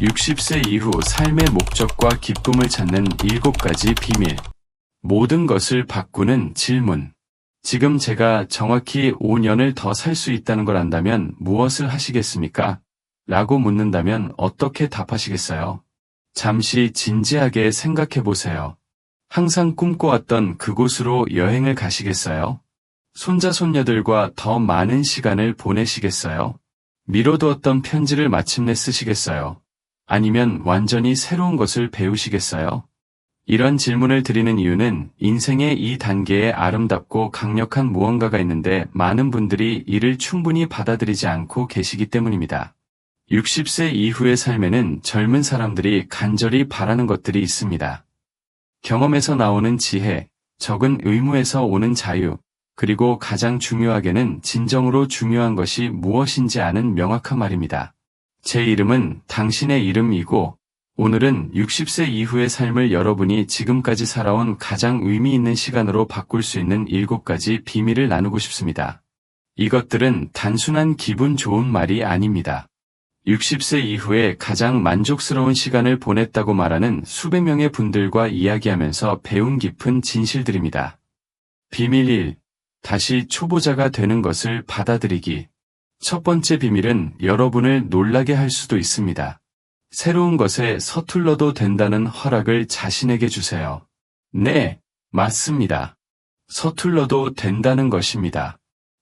60세 이후 삶의 목적과 기쁨을 찾는 7가지 비밀. 모든 것을 바꾸는 질문. 지금 제가 정확히 5년을 더 살 수 있다는 걸 안다면 무엇을 하시겠습니까? 라고 묻는다면 어떻게 답하시겠어요? 잠시 진지하게 생각해 보세요. 항상 꿈꿔왔던 그곳으로 여행을 가시겠어요? 손자 손녀들과 더 많은 시간을 보내시겠어요? 미뤄두었던 편지를 마침내 쓰시겠어요? 아니면 완전히 새로운 것을 배우시겠어요? 이런 질문을 드리는 이유는 인생의 이 단계에 아름답고 강력한 무언가가 있는데 많은 분들이 이를 충분히 받아들이지 않고 계시기 때문입니다. 60세 이후의 삶에는 젊은 사람들이 간절히 바라는 것들이 있습니다. 경험에서 나오는 지혜, 적은 의무에서 오는 자유, 그리고 가장 중요하게는 진정으로 중요한 것이 무엇인지 아는 명확한 말입니다. 제 이름은 당신의 이름이고 오늘은 60세 이후의 삶을 여러분이 지금까지 살아온 가장 의미 있는 시간으로 바꿀 수 있는 7가지 비밀을 나누고 싶습니다. 이것들은 단순한 기분 좋은 말이 아닙니다. 60세 이후에 가장 만족스러운 시간을 보냈다고 말하는 수백 명의 분들과 이야기하면서 배운 깊은 진실들입니다. 비밀 1. 다시 초보자가 되는 것을 받아들이기. 첫 번째 비밀은 여러분을 놀라게 할 수도 있습니다. 새로운 것에 서툴러도 된다는 허락을 자신에게 주세요. 네, 맞습니다. 서툴러도 된다는 것입니다.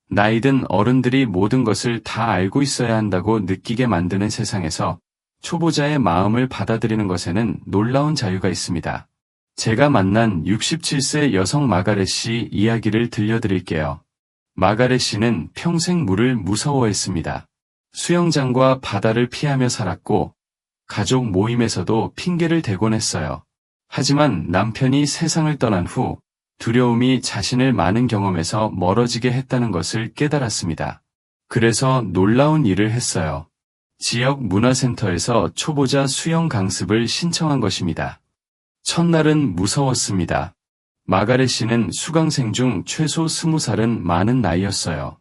나이든 어른들이 모든 것을 다 알고 있어야 한다고 느끼게 만드는 세상에서 초보자의 마음을 받아들이는 것에는 놀라운 자유가 있습니다. 제가 만난 67세 여성 마가렛 씨 이야기를 들려드릴게요. 마가렛 씨는 평생 물을 무서워했습니다. 수영장과 바다를 피하며 살았고 가족 모임에서도 핑계를 대곤 했어요. 하지만 남편이 세상을 떠난 후 두려움이 자신을 많은 경험에서 멀어지게 했다는 것을 깨달았습니다. 그래서 놀라운 일을 했어요. 지역 문화센터에서 초보자 수영 강습을 신청한 것입니다. 첫날은 무서웠습니다. 마가렛 씨는 수강생 중 최소 20살은 많은 나이였어요.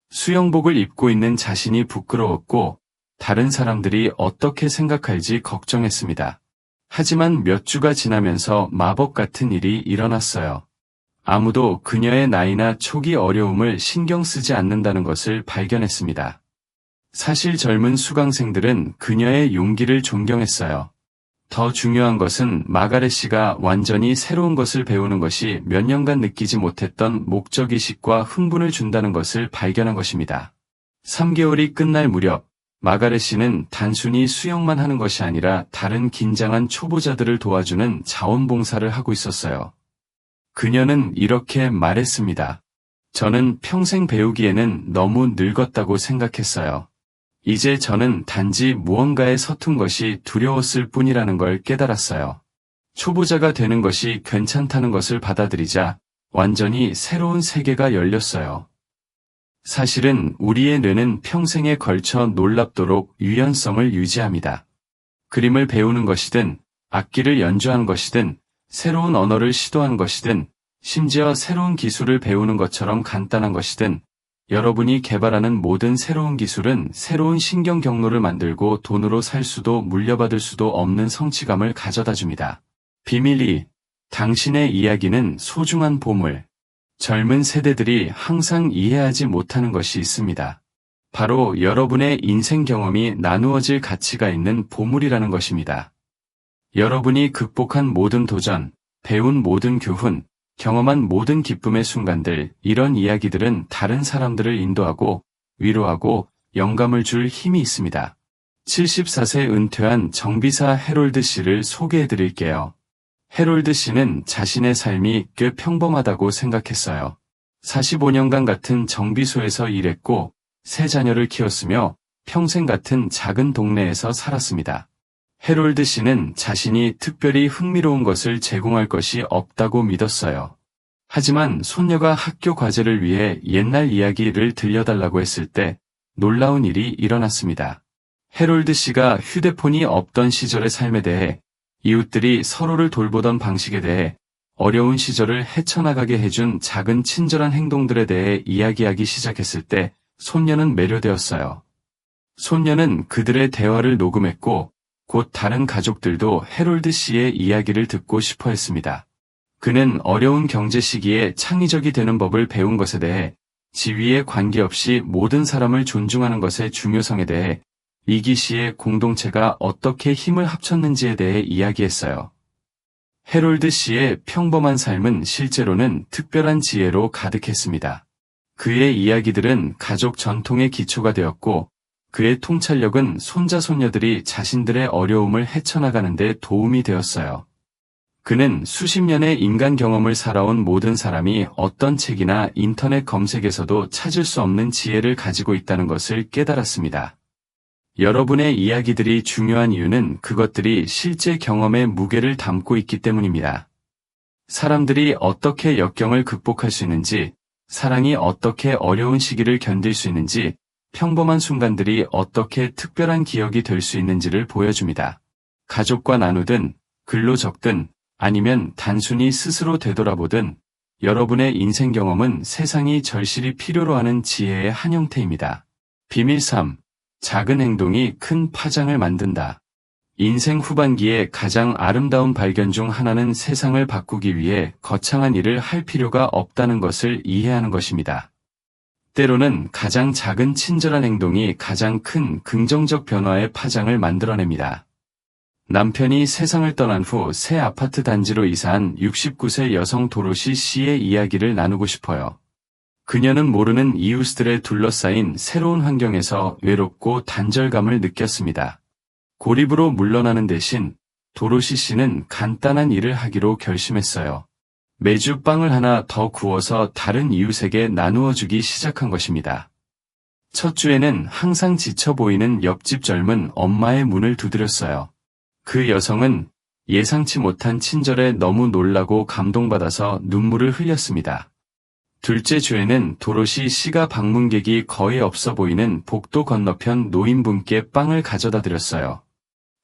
수영복을 입고 있는 자신이 부끄러웠고 다른 사람들이 어떻게 생각할지 걱정했습니다. 하지만 몇 주가 지나면서 마법 같은 일이 일어났어요. 아무도 그녀의 나이나 초기 어려움을 신경 쓰지 않는다는 것을 발견했습니다. 사실 젊은 수강생들은 그녀의 용기를 존경했어요. 더 중요한 것은 마가렛 씨가 완전히 새로운 것을 배우는 것이 몇 년간 느끼지 못했던 목적의식과 흥분을 준다는 것을 발견한 것입니다. 3개월이 끝날 무렵 마가렛 씨는 단순히 수영만 하는 것이 아니라 다른 긴장한 초보자들을 도와주는 자원봉사를 하고 있었어요. 그녀는 이렇게 말했습니다. 저는 평생 배우기에는 너무 늙었다고 생각했어요. 이제 저는 단지 무언가에 서툰 것이 두려웠을 뿐이라는 걸 깨달았어요. 초보자가 되는 것이 괜찮다는 것을 받아들이자 완전히 새로운 세계가 열렸어요. 사실은 우리의 뇌는 평생에 걸쳐 놀랍도록 유연성을 유지합니다. 그림을 배우는 것이든, 악기를 연주하는 것이든, 새로운 언어를 시도하는 것이든, 심지어 새로운 기술을 배우는 것처럼 간단한 것이든, 여러분이 개발하는 모든 새로운 기술은 새로운 신경 경로를 만들고 돈으로 살 수도 물려받을 수도 없는 성취감을 가져다 줍니다. 비밀 2. 당신의 이야기는 소중한 보물. 젊은 세대들이 항상 이해하지 못하는 것이 있습니다. 바로 여러분의 인생 경험이 나누어질 가치가 있는 보물이라는 것입니다. 여러분이 극복한 모든 도전, 배운 모든 교훈, 경험한 모든 기쁨의 순간들, 이런 이야기들은 다른 사람들을 인도하고 위로하고 영감을 줄 힘이 있습니다. 74세 은퇴한 정비사 해롤드 씨를 소개해 드릴게요. 해롤드 씨는 자신의 삶이 꽤 평범하다고 생각했어요. 45년간 같은 정비소에서 일했고 3자녀를 키웠으며 평생 같은 작은 동네에서 살았습니다. 해롤드 씨는 자신이 특별히 흥미로운 것을 제공할 것이 없다고 믿었어요. 하지만 손녀가 학교 과제를 위해 옛날 이야기를 들려달라고 했을 때 놀라운 일이 일어났습니다. 해롤드 씨가 휴대폰이 없던 시절의 삶에 대해, 이웃들이 서로를 돌보던 방식에 대해, 어려운 시절을 헤쳐나가게 해준 작은 친절한 행동들에 대해 이야기하기 시작했을 때 손녀는 매료되었어요. 손녀는 그들의 대화를 녹음했고 곧 다른 가족들도 해롤드 씨의 이야기를 듣고 싶어 했습니다. 그는 어려운 경제 시기에 창의적이 되는 법을 배운 것에 대해, 지위에 관계없이 모든 사람을 존중하는 것의 중요성에 대해, 이기 씨의 공동체가 어떻게 힘을 합쳤는지에 대해 이야기했어요. 해롤드 씨의 평범한 삶은 실제로는 특별한 지혜로 가득했습니다. 그의 이야기들은 가족 전통의 기초가 되었고, 그의 통찰력은 손자 손녀들이 자신들의 어려움을 헤쳐나가는 데 도움이 되었어요. 그는 수십 년의 인간 경험을 살아온 모든 사람이 어떤 책이나 인터넷 검색에서도 찾을 수 없는 지혜를 가지고 있다는 것을 깨달았습니다. 여러분의 이야기들이 중요한 이유는 그것들이 실제 경험의 무게를 담고 있기 때문입니다. 사람들이 어떻게 역경을 극복할 수 있는지, 사랑이 어떻게 어려운 시기를 견딜 수 있는지, 평범한 순간들이 어떻게 특별한 기억이 될 수 있는지를 보여줍니다. 가족과 나누든, 글로 적든, 아니면 단순히 스스로 되돌아보든, 여러분의 인생 경험은 세상이 절실히 필요로 하는 지혜의 한 형태입니다. 비밀 3. 작은 행동이 큰 파장을 만든다. 인생 후반기에 가장 아름다운 발견 중 하나는 세상을 바꾸기 위해 거창한 일을 할 필요가 없다는 것을 이해하는 것입니다. 때로는 가장 작은 친절한 행동이 가장 큰 긍정적 변화의 파장을 만들어냅니다. 남편이 세상을 떠난 후 새 아파트 단지로 이사한 69세 여성 도로시 씨의 이야기를 나누고 싶어요. 그녀는 모르는 이웃들에 둘러싸인 새로운 환경에서 외롭고 단절감을 느꼈습니다. 고립으로 물러나는 대신 도로시 씨는 간단한 일을 하기로 결심했어요. 매주 빵을 하나 더 구워서 다른 이웃에게 나누어 주기 시작한 것입니다. 첫 주에는 항상 지쳐 보이는 옆집 젊은 엄마의 문을 두드렸어요. 그 여성은 예상치 못한 친절에 너무 놀라고 감동받아서 눈물을 흘렸습니다. 둘째 주에는 도로시 씨가 방문객이 거의 없어 보이는 복도 건너편 노인분께 빵을 가져다 드렸어요.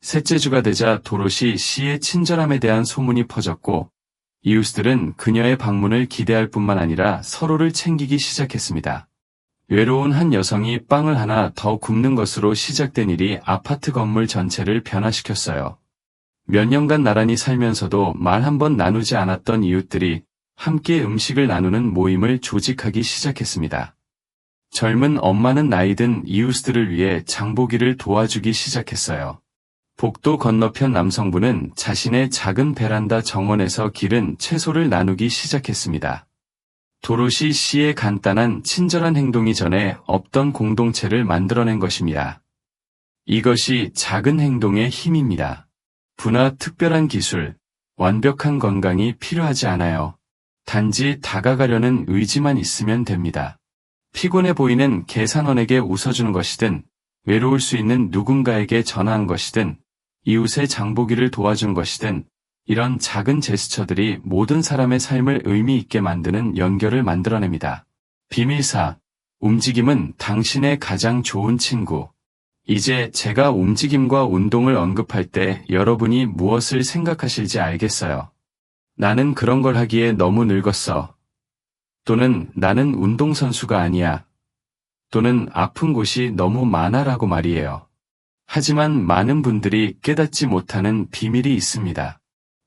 셋째 주가 되자 도로시 씨의 친절함에 대한 소문이 퍼졌고, 이웃들은 그녀의 방문을 기대할 뿐만 아니라 서로를 챙기기 시작했습니다. 외로운 한 여성이 빵을 하나 더 굽는 것으로 시작된 일이 아파트 건물 전체를 변화시켰어요. 몇 년간 나란히 살면서도 말 한 번 나누지 않았던 이웃들이 함께 음식을 나누는 모임을 조직하기 시작했습니다. 젊은 엄마는 나이든 이웃들을 위해 장보기를 도와주기 시작했어요. 복도 건너편 남성분은 자신의 작은 베란다 정원에서 기른 채소를 나누기 시작했습니다. 도로시 씨의 간단한 친절한 행동이 전에 없던 공동체를 만들어낸 것입니다. 이것이 작은 행동의 힘입니다. 부나 특별한 기술, 완벽한 건강이 필요하지 않아요. 단지 다가가려는 의지만 있으면 됩니다. 피곤해 보이는 계산원에게 웃어주는 것이든, 외로울 수 있는 누군가에게 전화한 것이든, 이웃의 장보기를 도와준 것이든, 이런 작은 제스처들이 모든 사람의 삶을 의미 있게 만드는 연결을 만들어냅니다. 비밀 4. 움직임은 당신의 가장 좋은 친구. 이제 제가 움직임과 운동을 언급할 때 여러분이 무엇을 생각하실지 알겠어요. 나는 그런 걸 하기에 너무 늙었어. 또는 나는 운동선수가 아니야. 또는 아픈 곳이 너무 많아라고 말이에요. 하지만 많은 분들이 깨닫지 못하는 비밀이 있습니다.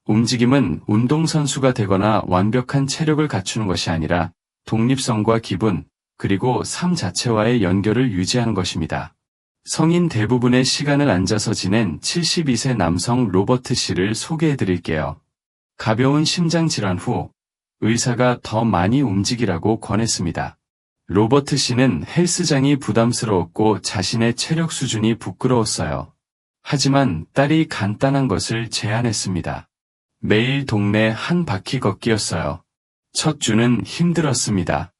움직임은 운동선수가 되거나 완벽한 체력을 갖추는 것이 아니라 독립성과 기분, 그리고 삶 자체와의 연결을 유지하는 것입니다. 성인 대부분의 시간을 앉아서 지낸 72세 남성 로버트 씨를 소개해 드릴게요. 가벼운 심장 질환 후 의사가 더 많이 움직이라고 권했습니다. 로버트 씨는 헬스장이 부담스러웠고 자신의 체력 수준이 부끄러웠어요. 하지만 딸이 간단한 것을 제안했습니다. 매일 동네 한 바퀴 걷기였어요. 첫 주는 힘들었습니다.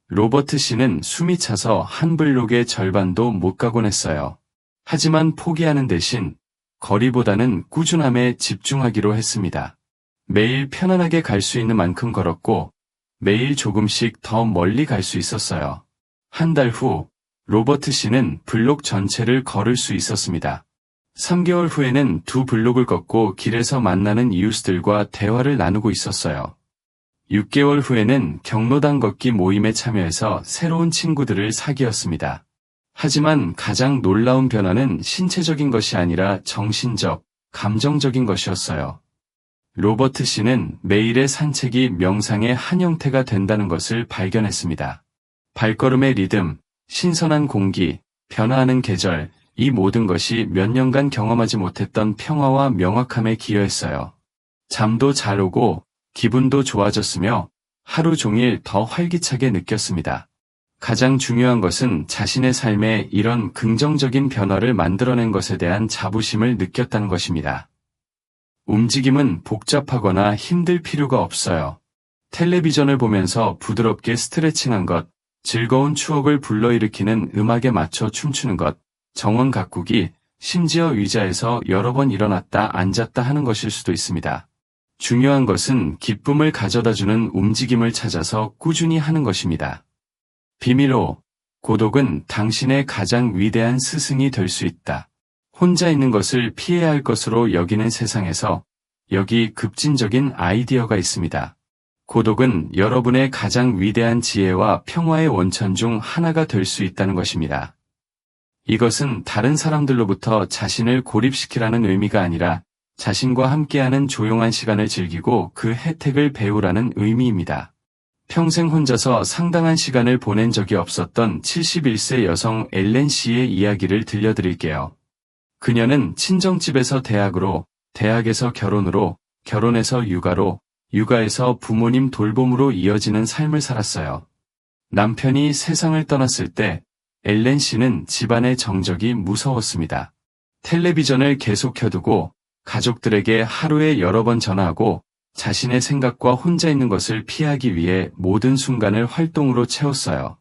로버트 씨는 숨이 차서 한 블록의 절반도 못 가곤 했어요. 하지만 포기하는 대신 거리보다는 꾸준함에 집중하기로 했습니다. 매일 편안하게 갈 수 있는 만큼 걸었고 매일 조금씩 더 멀리 갈 수 있었어요. 한 달 후 로버트 씨는 블록 전체를 걸을 수 있었습니다. 3개월 후에는 2블록을 걷고 길에서 만나는 이웃들과 대화를 나누고 있었어요. 6개월 후에는 경로당 걷기 모임에 참여해서 새로운 친구들을 사귀었습니다. 하지만 가장 놀라운 변화는 신체적인 것이 아니라 정신적, 감정적인 것이었어요. 로버트 씨는 매일의 산책이 명상의 한 형태가 된다는 것을 발견했습니다. 발걸음의 리듬, 신선한 공기, 변화하는 계절, 이 모든 것이 몇 년간 경험하지 못했던 평화와 명확함에 기여했어요. 잠도 잘 오고 기분도 좋아졌으며 하루 종일 더 활기차게 느꼈습니다. 가장 중요한 것은 자신의 삶에 이런 긍정적인 변화를 만들어낸 것에 대한 자부심을 느꼈다는 것입니다. 움직임은 복잡하거나 힘들 필요가 없어요. 텔레비전을 보면서 부드럽게 스트레칭한 것, 즐거운 추억을 불러일으키는 음악에 맞춰 춤추는 것, 정원 가꾸기, 심지어 의자에서 여러 번 일어났다 앉았다 하는 것일 수도 있습니다. 중요한 것은 기쁨을 가져다주는 움직임을 찾아서 꾸준히 하는 것입니다. 비밀 5. 고독은 당신의 가장 위대한 스승이 될 수 있다. 혼자 있는 것을 피해야 할 것으로 여기는 세상에서 여기 급진적인 아이디어가 있습니다. 고독은 여러분의 가장 위대한 지혜와 평화의 원천 중 하나가 될 수 있다는 것입니다. 이것은 다른 사람들로부터 자신을 고립시키라는 의미가 아니라 자신과 함께하는 조용한 시간을 즐기고 그 혜택을 배우라는 의미입니다. 평생 혼자서 상당한 시간을 보낸 적이 없었던 71세 여성 엘렌 씨의 이야기를 들려드릴게요. 그녀는 친정집에서 대학으로, 대학에서 결혼으로, 결혼에서 육아로, 육아에서 부모님 돌봄으로 이어지는 삶을 살았어요. 남편이 세상을 떠났을 때 엘렌 씨는 집안의 정적이 무서웠습니다. 텔레비전을 계속 켜두고 가족들에게 하루에 여러 번 전화하고 자신의 생각과 혼자 있는 것을 피하기 위해 모든 순간을 활동으로 채웠어요.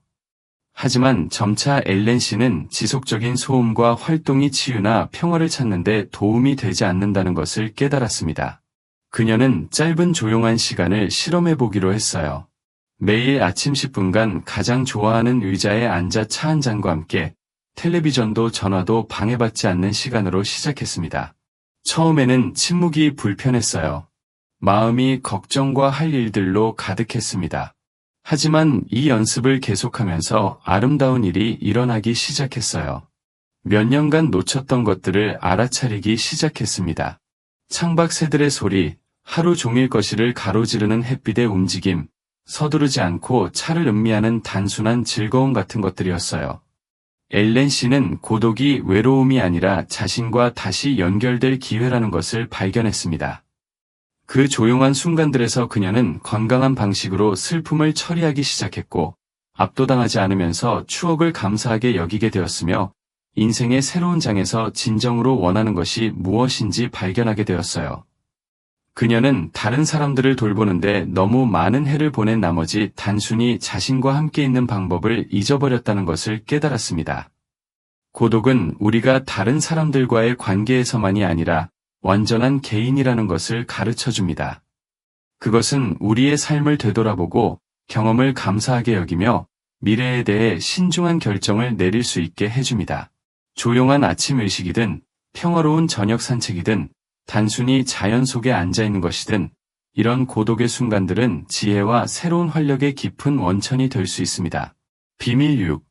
하지만 점차 엘렌 씨는 지속적인 소음과 활동이 치유나 평화를 찾는 데 도움이 되지 않는다는 것을 깨달았습니다. 그녀는 짧은 조용한 시간을 실험해보기로 했어요. 매일 아침 10분간 가장 좋아하는 의자에 앉아 차 한 잔과 함께 텔레비전도 전화도 방해받지 않는 시간으로 시작했습니다. 처음에는 침묵이 불편했어요. 마음이 걱정과 할 일들로 가득했습니다. 하지만 이 연습을 계속하면서 아름다운 일이 일어나기 시작했어요. 몇 년간 놓쳤던 것들을 알아차리기 시작했습니다. 창밖 새들의 소리, 하루 종일 거실을 가로지르는 햇빛의 움직임, 서두르지 않고 차를 음미하는 단순한 즐거움 같은 것들이었어요. 엘렌 씨는 고독이 외로움이 아니라 자신과 다시 연결될 기회라는 것을 발견했습니다. 그 조용한 순간들에서 그녀는 건강한 방식으로 슬픔을 처리하기 시작했고, 압도당하지 않으면서 추억을 감사하게 여기게 되었으며, 인생의 새로운 장에서 진정으로 원하는 것이 무엇인지 발견하게 되었어요. 그녀는 다른 사람들을 돌보는데 너무 많은 해를 보낸 나머지 단순히 자신과 함께 있는 방법을 잊어버렸다는 것을 깨달았습니다. 고독은 우리가 다른 사람들과의 관계에서만이 아니라 완전한 개인이라는 것을 가르쳐줍니다. 그것은 우리의 삶을 되돌아보고 경험을 감사하게 여기며 미래에 대해 신중한 결정을 내릴 수 있게 해줍니다. 조용한 아침 의식이든 평화로운 저녁 산책이든 단순히 자연 속에 앉아있는 것이든 이런 고독의 순간들은 지혜와 새로운 활력의 깊은 원천이 될 수 있습니다. 비밀 6.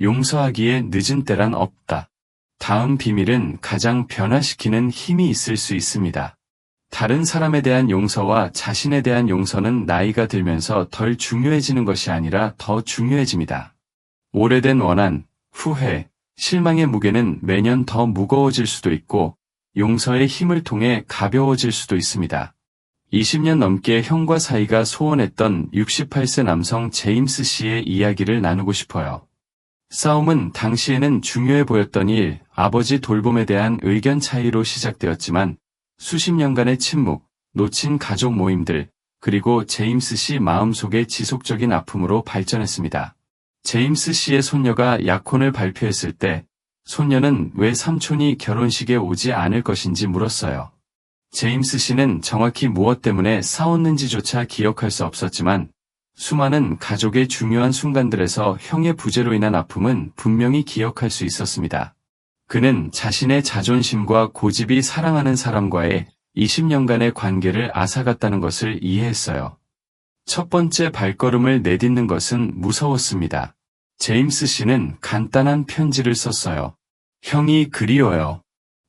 용서하기에 늦은 때란 없다. 다음 비밀은 가장 변화시키는 힘이 있을 수 있습니다. 다른 사람에 대한 용서와 자신에 대한 용서는 나이가 들면서 덜 중요해지는 것이 아니라 더 중요해집니다. 오래된 원한, 후회, 실망의 무게는 매년 더 무거워질 수도 있고 용서의 힘을 통해 가벼워질 수도 있습니다. 20년 넘게 형과 사이가 소원했던 68세 남성 제임스 씨의 이야기를 나누고 싶어요. 싸움은 당시에는 중요해 보였던 일, 아버지 돌봄에 대한 의견 차이로 시작되었지만 수십 년간의 침묵, 놓친 가족 모임들, 그리고 제임스 씨 마음속의 지속적인 아픔으로 발전했습니다. 제임스 씨의 손녀가 약혼을 발표했을 때 손녀는 왜 삼촌이 결혼식에 오지 않을 것인지 물었어요. 제임스 씨는 정확히 무엇 때문에 싸웠는지조차 기억할 수 없었지만 수많은 가족의 중요한 순간들에서 형의 부재로 인한 아픔은 분명히 기억할 수 있었습니다. 그는 자신의 자존심과 고집이 사랑하는 사람과의 20년간의 관계를 앗아갔다는 것을 이해했어요. 첫 번째 발걸음을 내딛는 것은 무서웠습니다. 제임스 씨는 간단한 편지를 썼어요. 형이 그리워요.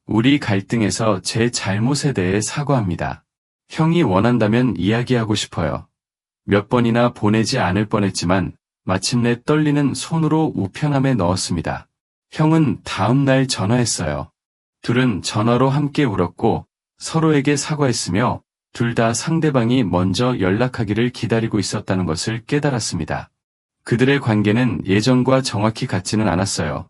우리 갈등에서 제 잘못에 대해 사과합니다. 형이 원한다면 이야기하고 싶어요. 몇 번이나 보내지 않을 뻔했지만 마침내 떨리는 손으로 우편함에 넣었습니다. 형은 다음 날 전화했어요. 둘은 전화로 함께 울었고 서로에게 사과했으며 둘 다 상대방이 먼저 연락하기를 기다리고 있었다는 것을 깨달았습니다. 그들의 관계는 예전과 정확히 같지는 않았어요.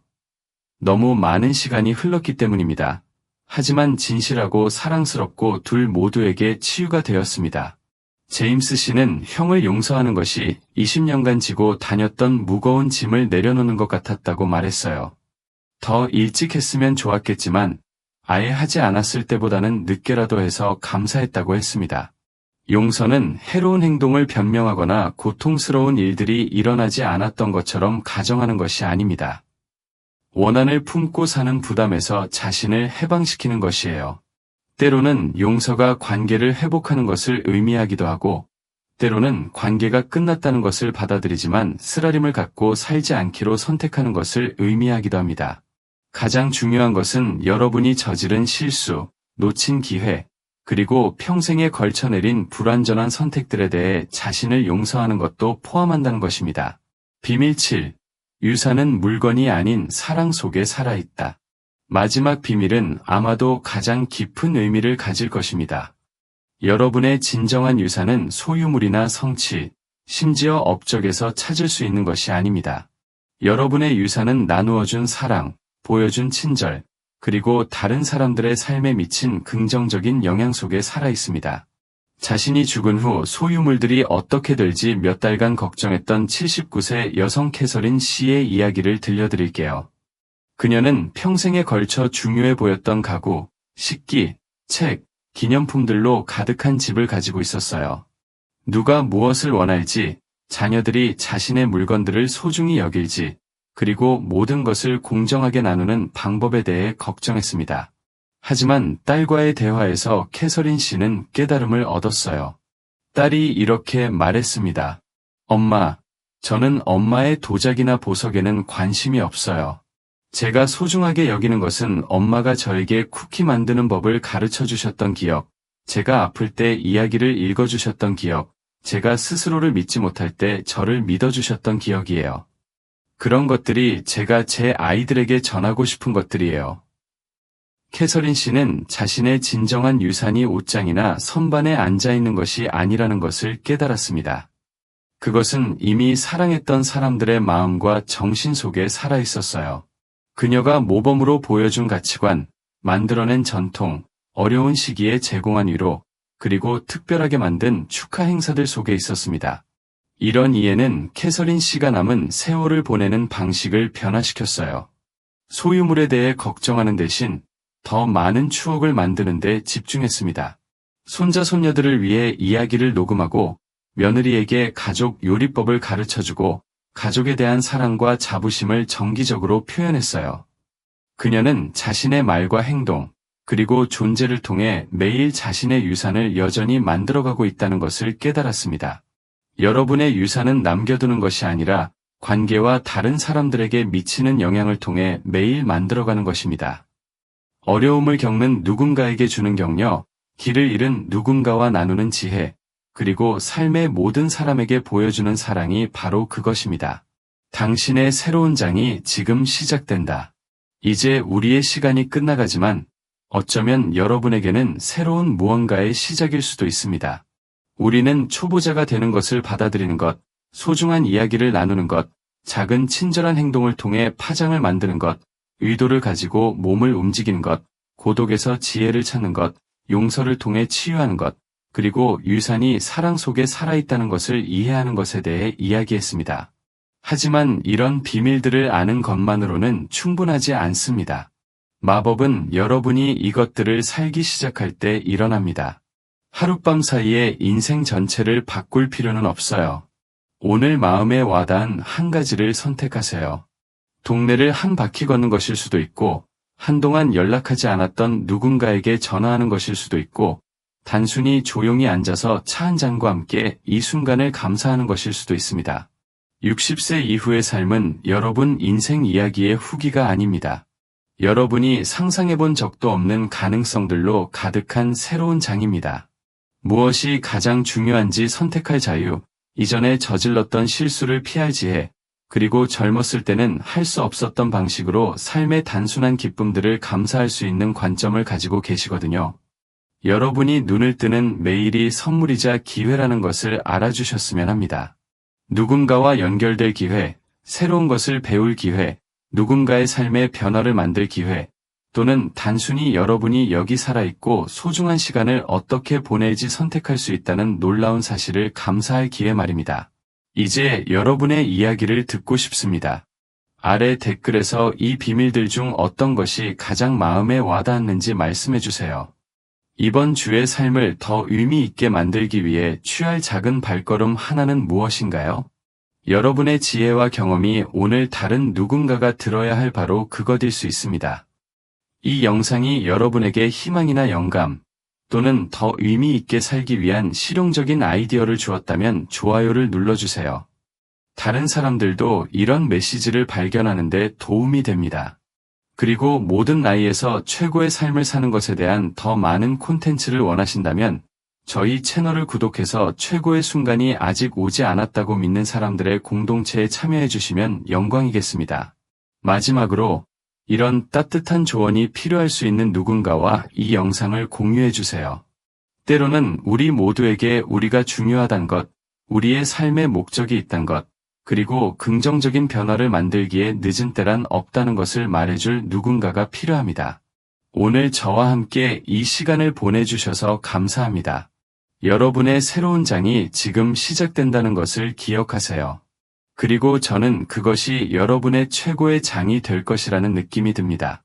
너무 많은 시간이 흘렀기 때문입니다. 하지만 진실하고 사랑스럽고 둘 모두에게 치유가 되었습니다. 제임스 씨는 형을 용서하는 것이 20년간 지고 다녔던 무거운 짐을 내려놓는 것 같았다고 말했어요. 더 일찍 했으면 좋았겠지만 아예 하지 않았을 때보다는 늦게라도 해서 감사했다고 했습니다. 용서는 해로운 행동을 변명하거나 고통스러운 일들이 일어나지 않았던 것처럼 가정하는 것이 아닙니다. 원한을 품고 사는 부담에서 자신을 해방시키는 것이에요. 때로는 용서가 관계를 회복하는 것을 의미하기도 하고, 때로는 관계가 끝났다는 것을 받아들이지만 쓰라림을 갖고 살지 않기로 선택하는 것을 의미하기도 합니다. 가장 중요한 것은 여러분이 저지른 실수, 놓친 기회, 그리고 평생에 걸쳐 내린 불완전한 선택들에 대해 자신을 용서하는 것도 포함한다는 것입니다. 비밀 7. 유산은 물건이 아닌 사랑 속에 살아있다. 마지막 비밀은 아마도 가장 깊은 의미를 가질 것입니다. 여러분의 진정한 유산은 소유물이나 성취, 심지어 업적에서 찾을 수 있는 것이 아닙니다. 여러분의 유산은 나누어준 사랑, 보여준 친절, 그리고 다른 사람들의 삶에 미친 긍정적인 영향 속에 살아 있습니다. 자신이 죽은 후 소유물들이 어떻게 될지 몇 달간 걱정했던 79세 여성 캐서린 씨의 이야기를 들려드릴게요. 그녀는 평생에 걸쳐 중요해 보였던 가구, 식기, 책, 기념품들로 가득한 집을 가지고 있었어요. 누가 무엇을 원할지, 자녀들이 자신의 물건들을 소중히 여길지, 그리고 모든 것을 공정하게 나누는 방법에 대해 걱정했습니다. 하지만 딸과의 대화에서 캐서린 씨는 깨달음을 얻었어요. 딸이 이렇게 말했습니다. 엄마, 저는 엄마의 도자기나 보석에는 관심이 없어요. 제가 소중하게 여기는 것은 엄마가 저에게 쿠키 만드는 법을 가르쳐 주셨던 기억, 제가 아플 때 이야기를 읽어주셨던 기억, 제가 스스로를 믿지 못할 때 저를 믿어주셨던 기억이에요. 그런 것들이 제가 제 아이들에게 전하고 싶은 것들이에요. 캐서린 씨는 자신의 진정한 유산이 옷장이나 선반에 앉아있는 것이 아니라는 것을 깨달았습니다. 그것은 이미 사랑했던 사람들의 마음과 정신 속에 살아있었어요. 그녀가 모범으로 보여준 가치관, 만들어낸 전통, 어려운 시기에 제공한 위로, 그리고 특별하게 만든 축하 행사들 속에 있었습니다. 이런 이해는 캐서린 씨가 남은 세월을 보내는 방식을 변화시켰어요. 소유물에 대해 걱정하는 대신 더 많은 추억을 만드는 데 집중했습니다. 손자 손녀들을 위해 이야기를 녹음하고 며느리에게 가족 요리법을 가르쳐주고 가족에 대한 사랑과 자부심을 정기적으로 표현했어요. 그녀는 자신의 말과 행동, 그리고 존재를 통해 매일 자신의 유산을 여전히 만들어가고 있다는 것을 깨달았습니다. 여러분의 유산은 남겨두는 것이 아니라 관계와 다른 사람들에게 미치는 영향을 통해 매일 만들어가는 것입니다. 어려움을 겪는 누군가에게 주는 격려, 길을 잃은 누군가와 나누는 지혜, 그리고 삶의 모든 사람에게 보여주는 사랑이 바로 그것입니다. 당신의 새로운 장이 지금 시작된다. 이제 우리의 시간이 끝나가지만 어쩌면 여러분에게는 새로운 무언가의 시작일 수도 있습니다. 우리는 초보자가 되는 것을 받아들이는 것, 소중한 이야기를 나누는 것, 작은 친절한 행동을 통해 파장을 만드는 것, 의도를 가지고 몸을 움직이는 것, 고독에서 지혜를 찾는 것, 용서를 통해 치유하는 것, 그리고 유산이 사랑 속에 살아있다는 것을 이해하는 것에 대해 이야기했습니다. 하지만 이런 비밀들을 아는 것만으로는 충분하지 않습니다. 마법은 여러분이 이것들을 살기 시작할 때 일어납니다. 하룻밤 사이에 인생 전체를 바꿀 필요는 없어요. 오늘 마음에 와닿은 한 가지를 선택하세요. 동네를 한 바퀴 걷는 것일 수도 있고, 한동안 연락하지 않았던 누군가에게 전화하는 것일 수도 있고, 단순히 조용히 앉아서 차 한 잔과 함께 이 순간을 감사하는 것일 수도 있습니다. 60세 이후의 삶은 여러분 인생 이야기의 후기가 아닙니다. 여러분이 상상해본 적도 없는 가능성들로 가득한 새로운 장입니다. 무엇이 가장 중요한지 선택할 자유, 이전에 저질렀던 실수를 피할 지혜, 그리고 젊었을 때는 할 수 없었던 방식으로 삶의 단순한 기쁨들을 감사할 수 있는 관점을 가지고 계시거든요. 여러분이 눈을 뜨는 매일이 선물이자 기회라는 것을 알아주셨으면 합니다. 누군가와 연결될 기회, 새로운 것을 배울 기회, 누군가의 삶의 변화를 만들 기회, 또는 단순히 여러분이 여기 살아있고 소중한 시간을 어떻게 보낼지 선택할 수 있다는 놀라운 사실을 감사할 기회 말입니다. 이제 여러분의 이야기를 듣고 싶습니다. 아래 댓글에서 이 비밀들 중 어떤 것이 가장 마음에 와닿았는지 말씀해주세요. 이번 주의 삶을 더 의미 있게 만들기 위해 취할 작은 발걸음 하나는 무엇인가요? 여러분의 지혜와 경험이 오늘 다른 누군가가 들어야 할 바로 그것일 수 있습니다. 이 영상이 여러분에게 희망이나 영감, 또는 더 의미 있게 살기 위한 실용적인 아이디어를 주었다면 좋아요를 눌러주세요. 다른 사람들도 이런 메시지를 발견하는 데 도움이 됩니다. 그리고 모든 나이에서 최고의 삶을 사는 것에 대한 더 많은 콘텐츠를 원하신다면 저희 채널을 구독해서 최고의 순간이 아직 오지 않았다고 믿는 사람들의 공동체에 참여해 주시면 영광이겠습니다. 마지막으로 이런 따뜻한 조언이 필요할 수 있는 누군가와 이 영상을 공유해 주세요. 때로는 우리 모두에게 우리가 중요하단 것, 우리의 삶의 목적이 있단 것, 그리고 긍정적인 변화를 만들기에 늦은 때란 없다는 것을 말해줄 누군가가 필요합니다. 오늘 저와 함께 이 시간을 보내주셔서 감사합니다. 여러분의 새로운 장이 지금 시작된다는 것을 기억하세요. 그리고 저는 그것이 여러분의 최고의 장이 될 것이라는 느낌이 듭니다.